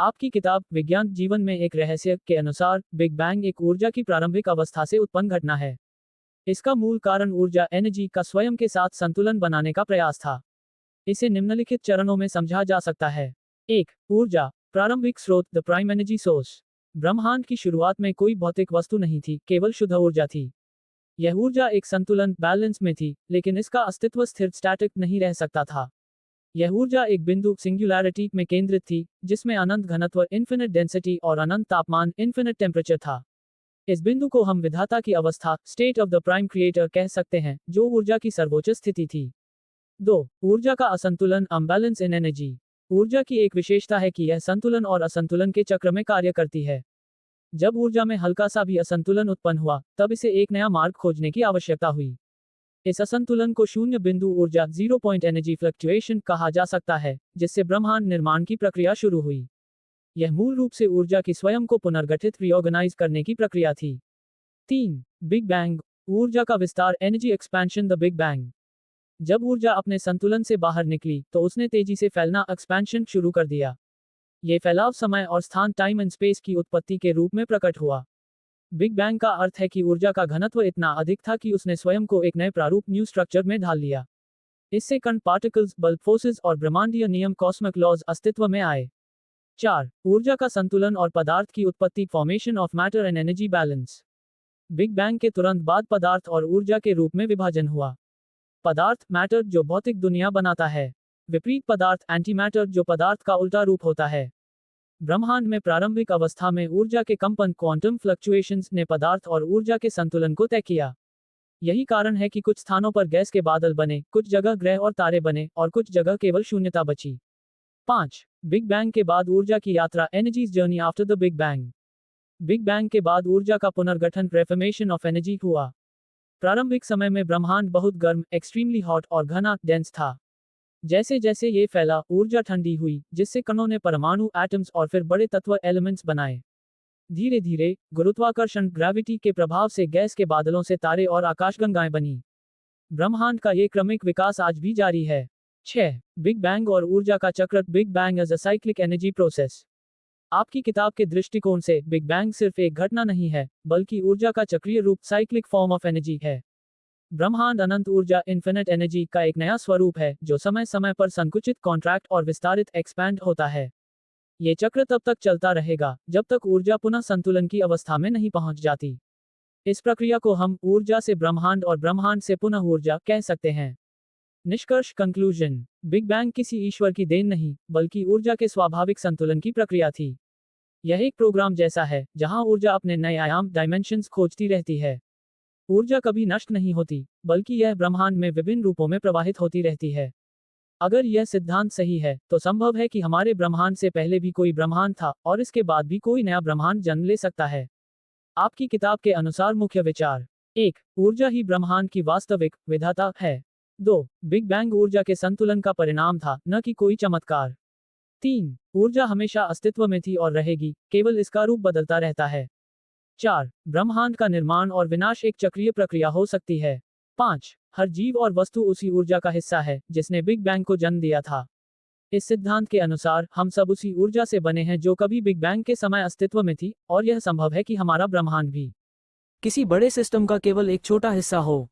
आपकी किताब विज्ञान जीवन में एक रहस्य के अनुसार बिग बैंग एक ऊर्जा की प्रारंभिक अवस्था से उत्पन्न घटना है। इसका मूल कारण ऊर्जा एनर्जी का स्वयं के साथ संतुलन बनाने का प्रयास था। इसे निम्नलिखित चरणों में समझा जा सकता है। 1. ऊर्जा प्रारंभिक स्रोत द प्राइम एनर्जी सोर्स। ब्रह्मांड की शुरुआत में कोई भौतिक वस्तु नहीं थी, केवल शुद्ध ऊर्जा थी। यह ऊर्जा एक संतुलन बैलेंस में थी, लेकिन इसका अस्तित्व स्थिर स्टैटिक नहीं रह सकता था। यह ऊर्जा एक बिंदु सिंगुलैरिटी में केंद्रित थी, जिसमें अनंत घनत्व इन्फिनिट डेंसिटी और अनंत तापमान इन्फिनिट टेम्परेचर था। इस बिंदु को हम विधाता की अवस्था state of the prime creator कह सकते हैं, जो ऊर्जा की सर्वोच्च स्थिति थी। 2. ऊर्जा का असंतुलन अम्बैलेंस इन एनर्जी। ऊर्जा की एक विशेषता है कि यह संतुलन और असंतुलन के चक्र में कार्य करती है। जब ऊर्जा में हल्का सा भी असंतुलन उत्पन्न हुआ, तब इसे एक नया मार्ग खोजने की आवश्यकता हुई। इस असंतुलन को शून्य बिंदु ऊर्जा 0 पॉइंट एनर्जी फ्लक्चुएशन कहा जा सकता है, जिससे ब्रह्मांड निर्माण की प्रक्रिया शुरू हुई। यह मूल रूप से ऊर्जा की स्वयं को पुनर्गठित रीऑर्गेनाइज करने की प्रक्रिया थी। 3. बिग बैंग ऊर्जा का विस्तार energy expansion the big bang. जब ऊर्जा अपने संतुलन से बाहर निकली, तो उसने तेजी से फैलना एक्सपेंशन शुरू कर दिया। ये फैलाव समय और स्थान टाइम एंड स्पेस की उत्पत्ति के रूप में प्रकट हुआ। बिग बैंग का अर्थ है कि ऊर्जा का घनत्व इतना अधिक था कि उसने स्वयं को एक नए प्रारूप न्यू स्ट्रक्चर में ढाल लिया। इससे कण पार्टिकल्स बल्क फोर्सेस और ब्रह्मांडीय नियम कॉस्मिक लॉज अस्तित्व में आए। 4. ऊर्जा का संतुलन और पदार्थ की उत्पत्ति formation of matter and energy balance. Big bang के तुरंत बाद पदार्थ और ऊर्जा के रूप में विभाजन हुआ। पदार्थ मैटर जो भौतिक दुनिया बनाता है, विपरीत पदार्थ एंटी मैटर जो पदार्थ का उल्टा रूप होता है। ब्रह्मांड में प्रारंभिक अवस्था में ऊर्जा के कंपन क्वांटम फ्लक्चुएशंस ने पदार्थ और ऊर्जा के संतुलन को तय किया। यही कारण है कि कुछ स्थानों पर गैस के बादल बने, कुछ जगह ग्रह और तारे बने, और कुछ जगह केवल शून्यता बची। 5. बिग बैंग के बाद ऊर्जा की यात्रा energies journey after the big bang. Big bang के बाद ऊर्जा का पुनर्गठन रेफॉर्मेशन ऑफ एनर्जी हुआ। प्रारंभिक समय में ब्रह्मांड बहुत गर्म, एक्सट्रीमली हॉट और घना डेंस था। जैसे जैसे ये फैला, ऊर्जा ठंडी हुई, जिससे कणों ने परमाणु एटम्स और फिर बड़े तत्व एलिमेंट्स बनाए। धीरे धीरे गुरुत्वाकर्षण ग्रेविटी के प्रभाव से गैस के बादलों से तारे और आकाशगंगाएं बनी। ब्रह्मांड का ये क्रमिक विकास आज भी जारी है। 6. बिग बैंग और ऊर्जा का चक्र big bang as a cyclic energy process. आपकी किताब के दृष्टिकोण से बिग बैंग सिर्फ एक घटना नहीं है, बल्कि ऊर्जा का चक्रीय रूप साइक्लिक फॉर्म ऑफ एनर्जी है। ब्रह्मांड अनंत ऊर्जा इन्फिनिट एनर्जी का एक नया स्वरूप है, जो समय समय पर संकुचित कॉन्ट्रैक्ट और विस्तारित एक्सपैंड होता है। ये चक्र तब तक चलता रहेगा, जब तक ऊर्जा पुनः संतुलन की अवस्था में नहीं पहुंच जाती। इस प्रक्रिया को हम ऊर्जा से ब्रह्मांड और ब्रह्मांड से पुनः ऊर्जा कह सकते हैं। निष्कर्ष कंक्लूजन। बिग बैंग किसी ईश्वर की देन नहीं, बल्कि ऊर्जा के स्वाभाविक संतुलन की प्रक्रिया थी। यह एक प्रोग्राम जैसा है, जहां ऊर्जा अपने नए आयाम डायमेंशंस खोजती रहती है। ऊर्जा कभी नष्ट नहीं होती, बल्कि यह ब्रह्मांड में विभिन्न रूपों में प्रवाहित होती रहती है। अगर यह सिद्धांत सही है, तो संभव है कि हमारे ब्रह्मांड से पहले भी कोई ब्रह्मांड था, और इसके बाद भी कोई नया ब्रह्मांड जन्म ले सकता है। आपकी किताब के अनुसार मुख्य विचार। 1. ऊर्जा ही ब्रह्मांड की वास्तविक विधाता है। 2. बिग बैंग ऊर्जा के संतुलन का परिणाम था, न कि कोई चमत्कार। 3. ऊर्जा हमेशा अस्तित्व में थी और रहेगी, केवल इसका रूप बदलता रहता है। 4. ब्रह्मांड का निर्माण और विनाश एक चक्रीय प्रक्रिया हो सकती है। 5. हर जीव और वस्तु उसी ऊर्जा का हिस्सा है, जिसने बिग बैंग को जन्म दिया था। इस सिद्धांत के अनुसार हम सब उसी ऊर्जा से बने हैं जो कभी बिग बैंग के समय अस्तित्व में थी, और यह संभव है कि हमारा ब्रह्मांड भी किसी बड़े सिस्टम का केवल एक छोटा हिस्सा हो।